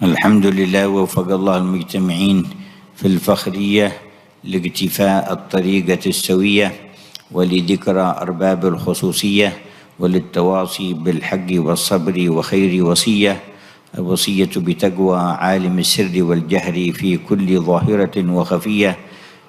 الحمد لله وفق الله المجتمعين في الفخرية لاقتفاء الطريقة السوية ولذكرى أرباب الخصوصية وللتواصي بالحق والصبر وخير وصية الوصية بتقوى عالم السر والجهر في كل ظاهرة وخفية.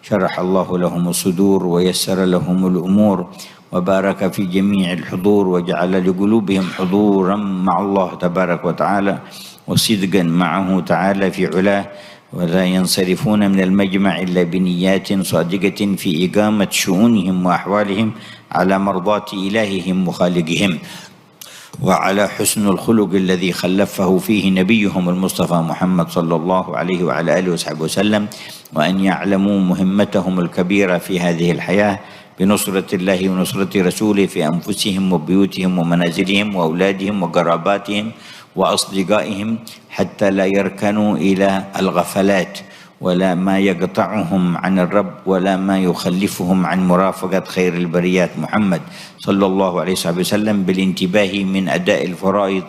شرح الله لهم الصدور ويسر لهم الأمور وبارك في جميع الحضور وجعل لقلوبهم حضورا مع الله تبارك وتعالى وصدقا معه تعالى في علاه، ولا ينصرفون من المجمع إلا بنيات صادقة في إقامة شؤونهم وأحوالهم على مرضاة إلههم وخالقهم، وعلى حسن الخلق الذي خلفه فيه نبيهم المصطفى محمد صلى الله عليه وعلى آله وصحبه وسلم، وأن يعلموا مهمتهم الكبيرة في هذه الحياة بنصرة الله ونصرة رسوله في أنفسهم وبيوتهم ومنازلهم وأولادهم وقراباتهم وأصدقائهم، حتى لا يركنوا إلى الغفلات ولا ما يقطعهم عن الرب ولا ما يخلفهم عن مرافقة خير البريات محمد صلى الله عليه وسلم، بالانتباه من أداء الفرائض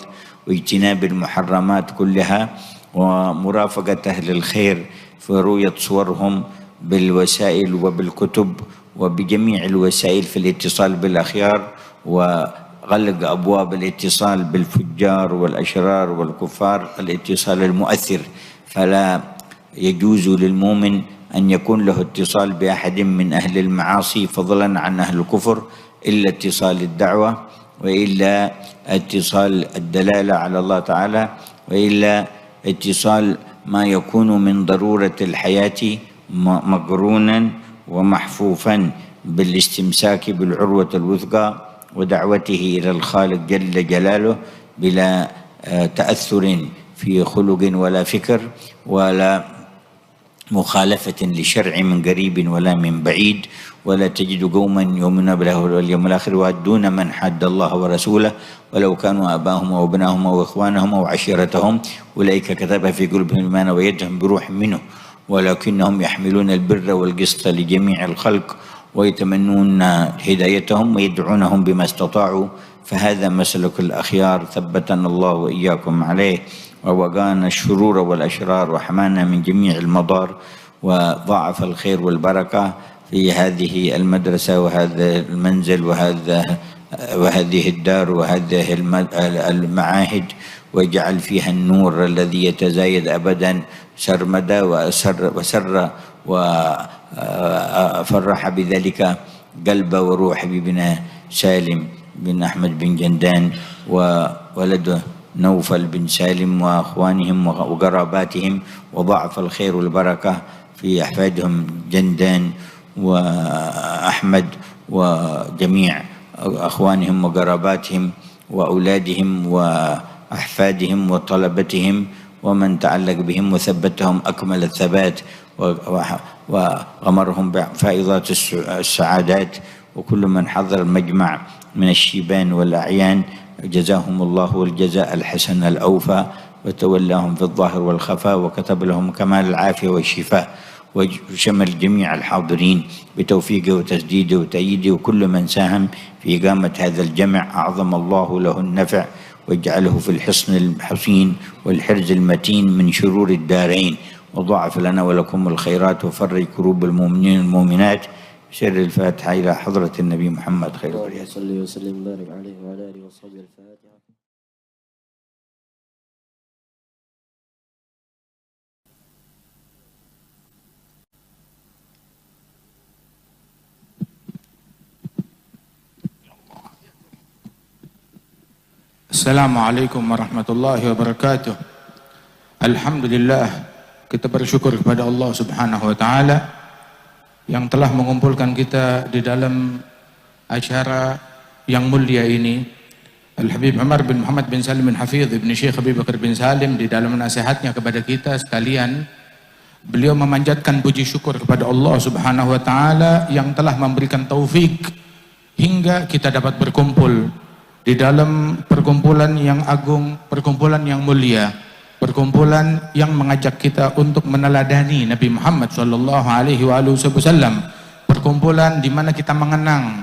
واجتناب المحرمات كلها ومرافقة أهل الخير في رؤية صورهم بالوسائل وبالكتب وبجميع الوسائل في الاتصال بالأخيار، وغلق أبواب الاتصال بالفجار والأشرار والكفار الاتصال المؤثر. فلا يجوز للمؤمن أن يكون له اتصال بأحد من أهل المعاصي فضلا عن أهل الكفر إلا اتصال الدعوة، وإلا اتصال الدلالة على الله تعالى، وإلا اتصال ما يكون من ضرورة الحياة مقرونا ومحفوفا بالاستمساك بالعروة الوثقى ودعوته إلى الخالق جل جلاله بلا تأثر في خلق ولا فكر ولا مخالفة لشرع من قريب ولا من بعيد. ولا تجد قوما يؤمنون بالله واليوم الآخر يوادون من حاد الله ورسوله ولو كانوا آباءهم أو أبناءهم أو إخوانهم أو عشيرتهم أولئك كتب في قلوبهم الإيمان وأيدهم بروح منه ولكنهم يحملون البر والقسط لجميع الخلق ويتمنون هدايتهم ويدعونهم بما استطاعوا. فهذا مسلك الأخيار ثبتنا الله وإياكم عليه ووقانا الشرور والأشرار وحمانا من جميع المضار وضاعف الخير والبركة في هذه المدرسة وهذا المنزل وهذه الدار وهذه المعاهد، واجعل فيها النور الذي يتزايد أبدا سرمدا وسر وفرح بذلك قلب وروح حبيبنا سالم بن أحمد بن جندان وولده نوفل بن سالم وأخوانهم وقراباتهم، وضاعف الخير والبركة في أحفادهم جندان وأحمد وجميع أخوانهم وقراباتهم وأولادهم وأحفادهم وطلبتهم ومن تعلق بهم وثبتهم أكمل الثبات وغمرهم بفائضات السعادات، وكل من حضر المجمع من الشيبان والأعيان جزاهم الله الجزاء الحسن الأوفى وتولاهم في الظاهر والخفاء وكتب لهم كمال العافية والشفاء، وشمل جميع الحاضرين بتوفيقه وتسديده وتأييده، وكل من ساهم في إقامة هذا الجمع أعظم الله له النفع واجعله في الحصن الحصين والحرز المتين من شرور الدارين، وضاعف لنا ولكم الخيرات وفرج كروب المؤمنين والمؤمنات. سر الفاتحة إلى حضرة النبي محمد خير البرية. اللهم صل وسلم وبارك عليه وعلى آله وصحبه. الفاتحة. Assalamualaikum warahmatullahi wabarakatuh. Alhamdulillah, kita bersyukur kepada Allah Subhanahu wa taala yang telah mengumpulkan kita di dalam acara yang mulia ini. Al-Habib Umar bin Muhammad bin Salim bin Hafidh bin Syekh Abi Bakar bin Salim di dalam nasihatnya kepada kita sekalian, beliau memanjatkan puji syukur kepada Allah Subhanahu wa taala yang telah memberikan taufik hingga kita dapat berkumpul di dalam perkumpulan yang agung, perkumpulan yang mulia, perkumpulan yang mengajak kita untuk meneladani Nabi Muhammad sallallahu alaihi wasallam, perkumpulan di mana kita mengenang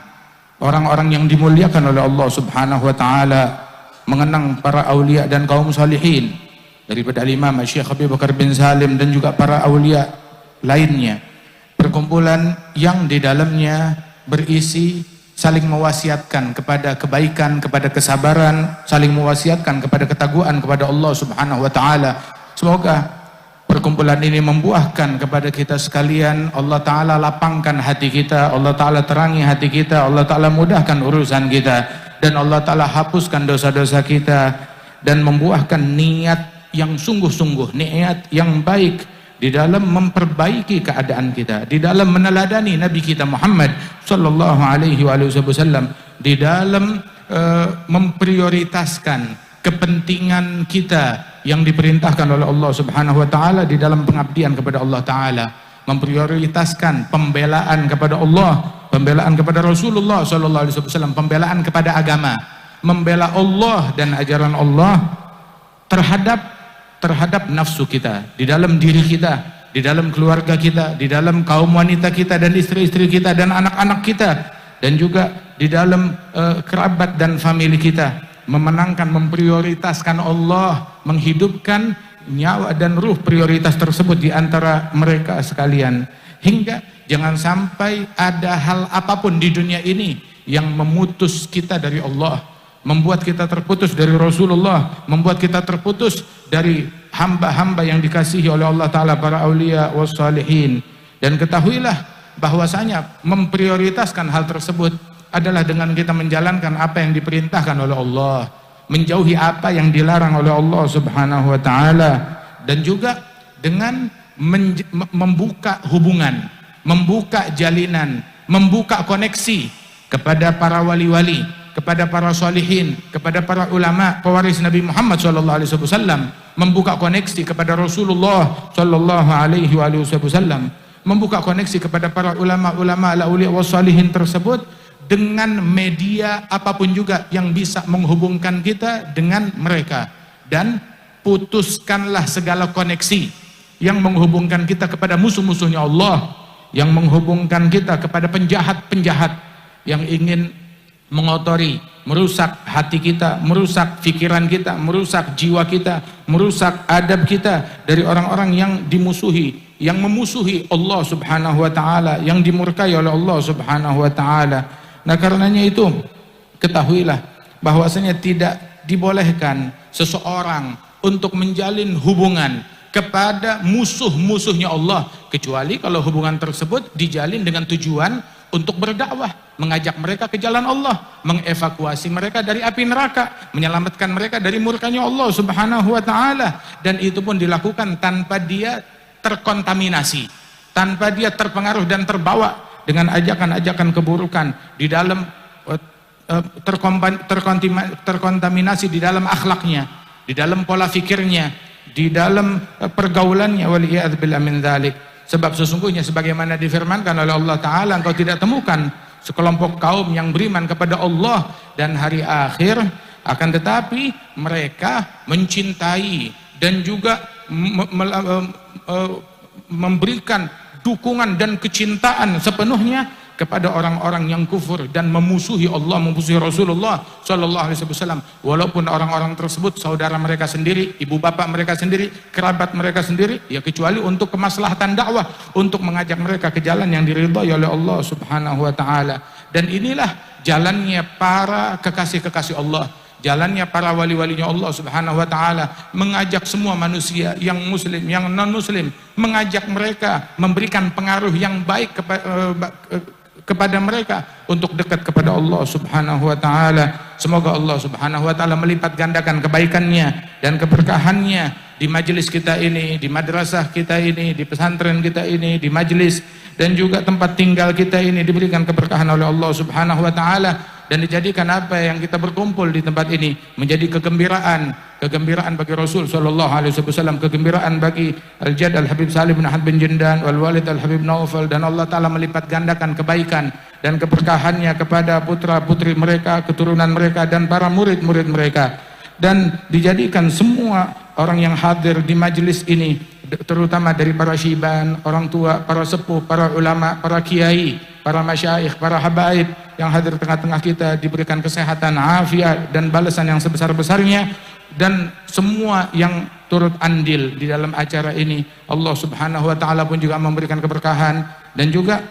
orang-orang yang dimuliakan oleh Allah Subhanahu wa taala, mengenang para aulia dan kaum salihin, daripada Imam Syekh Habib Bakar bin Salim dan juga para aulia lainnya. Perkumpulan yang di dalamnya berisi saling mewasiatkan kepada kebaikan, kepada kesabaran, saling mewasiatkan kepada ketakwaan kepada Allah Subhanahu wa taala. Semoga perkumpulan ini membuahkan kepada kita sekalian, Allah Ta'ala lapangkan hati kita, Allah Ta'ala terangi hati kita, Allah Ta'ala mudahkan urusan kita, dan Allah Ta'ala hapuskan dosa-dosa kita, dan membuahkan niat yang sungguh-sungguh, niat yang baik di dalam memperbaiki keadaan kita, di dalam meneladani Nabi kita Muhammad sallallahu alaihi wasallam, di dalam memprioritaskan kepentingan kita yang diperintahkan oleh Allah Subhanahu wa taala di dalam pengabdian kepada Allah taala, memprioritaskan pembelaan kepada Allah, pembelaan kepada Rasulullah sallallahu alaihi wasallam, pembelaan kepada agama, membela Allah dan ajaran Allah terhadap nafsu kita, di dalam diri kita, di dalam keluarga kita, di dalam kaum wanita kita dan istri-istri kita dan anak-anak kita, dan juga di dalam kerabat dan famili kita. Memenangkan, memprioritaskan Allah, menghidupkan nyawa dan ruh prioritas tersebut di antara mereka sekalian, hingga jangan sampai ada hal apapun di dunia ini yang memutus kita dari Allah, membuat kita terputus dari Rasulullah, membuat kita terputus dari hamba-hamba yang dikasihi oleh Allah Ta'ala, para aulia wassalihin. Dan ketahuilah bahwasanya memprioritaskan hal tersebut adalah dengan kita menjalankan apa yang diperintahkan oleh Allah, menjauhi apa yang dilarang oleh Allah Subhanahu wa taala, dan juga dengan membuka hubungan, membuka jalinan, membuka koneksi kepada para wali-wali, kepada para salihin, kepada para ulama pewaris Nabi Muhammad SAW, membuka koneksi kepada Rasulullah SAW, membuka koneksi kepada para ulama-ulama al-auliya wassalihin tersebut, dengan media apapun juga yang bisa menghubungkan kita dengan mereka, dan putuskanlah segala koneksi yang menghubungkan kita kepada musuh-musuhnya Allah, yang menghubungkan kita kepada penjahat-penjahat yang ingin mengotori, merusak hati kita, merusak pikiran kita, merusak jiwa kita, merusak adab kita dari orang-orang yang dimusuhi, yang memusuhi Allah Subhanahu wa taala, yang dimurkai oleh Allah Subhanahu wa taala. Nah, karenanya itu ketahuilah bahwasanya tidak dibolehkan seseorang untuk menjalin hubungan kepada musuh-musuhnya Allah, kecuali kalau hubungan tersebut dijalin dengan tujuan untuk berdakwah, mengajak mereka ke jalan Allah, mengevakuasi mereka dari api neraka, menyelamatkan mereka dari murkanya Allah Subhanahu wa taala. Dan itu pun dilakukan tanpa dia terkontaminasi, tanpa dia terpengaruh dan terbawa dengan ajakan-ajakan keburukan, di dalam terkontaminasi di dalam akhlaknya, di dalam pola fikirnya, di dalam pergaulannya, waliyadzubillah min dzalik. Sebab sesungguhnya sebagaimana difirmankan oleh Allah Ta'ala, engkau tidak temukan sekelompok kaum yang beriman kepada Allah dan hari akhir, akan tetapi mereka mencintai dan juga memberikan dukungan dan kecintaan sepenuhnya kepada orang-orang yang kufur dan memusuhi Allah, memusuhi Rasulullah sallallahu alaihi wasallam, walaupun orang-orang tersebut saudara mereka sendiri, ibu bapak mereka sendiri, kerabat mereka sendiri, ya kecuali untuk kemaslahatan dakwah, untuk mengajak mereka ke jalan yang diridhai oleh Allah Subhanahu wa taala. Dan inilah jalannya para kekasih-kekasih Allah, jalannya para wali-walinya Allah Subhanahu wa taala, mengajak semua manusia yang muslim, yang non muslim, mengajak mereka, memberikan pengaruh yang baik kepada mereka untuk dekat kepada Allah Subhanahu wa taala. Semoga Allah Subhanahu wa taala melipat gandakan kebaikannya dan keberkahannya di majelis kita ini, di madrasah kita ini, di pesantren kita ini, di majelis dan juga tempat tinggal kita ini, diberikan keberkahan oleh Allah Subhanahu wa taala, dan dijadikan apa yang kita berkumpul di tempat ini menjadi kegembiraan bagi Rasul sallallahu alaihi wasallam, kegembiraan bagi Al-Jad Al-Habib Salih bin Ahmad bin Jindan, wal Walid Al-Habib Naufal, dan Allah Ta'ala melipat gandakan kebaikan dan keberkahannya kepada putra-putri mereka, keturunan mereka, dan para murid-murid mereka, dan dijadikan semua orang yang hadir di majelis ini, terutama dari para syiban, orang tua, para sepuh, para ulama, para kiai, para masyayikh, para habaib yang hadir tengah-tengah kita, diberikan kesehatan, afiat, dan balasan yang sebesar-besarnya, dan semua yang turut andil di dalam acara ini. Allah Subhanahu wa taala pun juga memberikan keberkahan, dan juga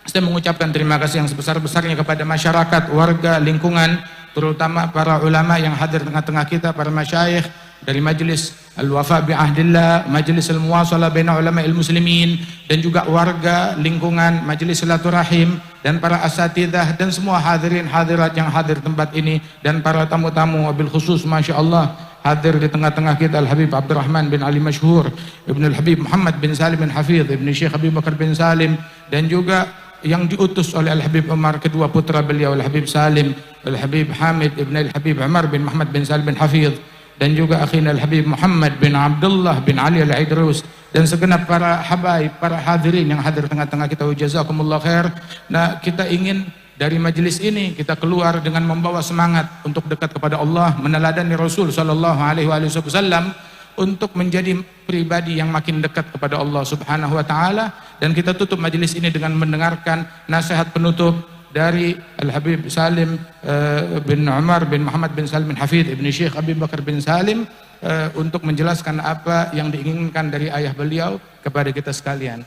saya mengucapkan terima kasih yang sebesar-besarnya kepada masyarakat, warga, lingkungan, terutama para ulama yang hadir tengah-tengah kita, para masyayikh dari Majelis Al-Wafa bi Ahdillah, Majelis Al-Muwasalah Baina Ulama Muslimin, dan juga warga, lingkungan, Majelis Silaturahim, dan para asatidzah dan semua hadirin hadirat yang hadir tempat ini, dan para tamu-tamu, wabil khusus Masya Allah hadir di tengah-tengah kita Al-Habib Abdurrahman bin Ali Masyhur, Ibn Al-Habib Muhammad bin Salim bin Hafidh, Ibn Syekh Habib Bakar bin Salim, dan juga yang diutus oleh Al-Habib Umar, kedua putra beliau Al-Habib Salim, Al-Habib Hamid Ibn Al-Habib Umar bin Muhammad bin Salim bin Hafidh, dan juga akhina Al-Habib Muhammad bin Abdullah bin Ali Al-Idrus, dan segenap para habaib, para hadirin yang hadir tengah-tengah kita. Jazakumullah khair. Nah, kita ingin dari majelis ini kita keluar dengan membawa semangat untuk dekat kepada Allah, meneladani Rasul sallallahu alaihi wasallam untuk menjadi pribadi yang makin dekat kepada Allah Subhanahu wa taala. Dan kita tutup majelis ini dengan mendengarkan nasihat penutup dari Al-Habib Salim bin Umar bin Muhammad bin Salim bin Hafidh, Ibn Syekh Habib Bakar bin Salim, untuk menjelaskan apa yang diinginkan dari ayah beliau kepada kita sekalian.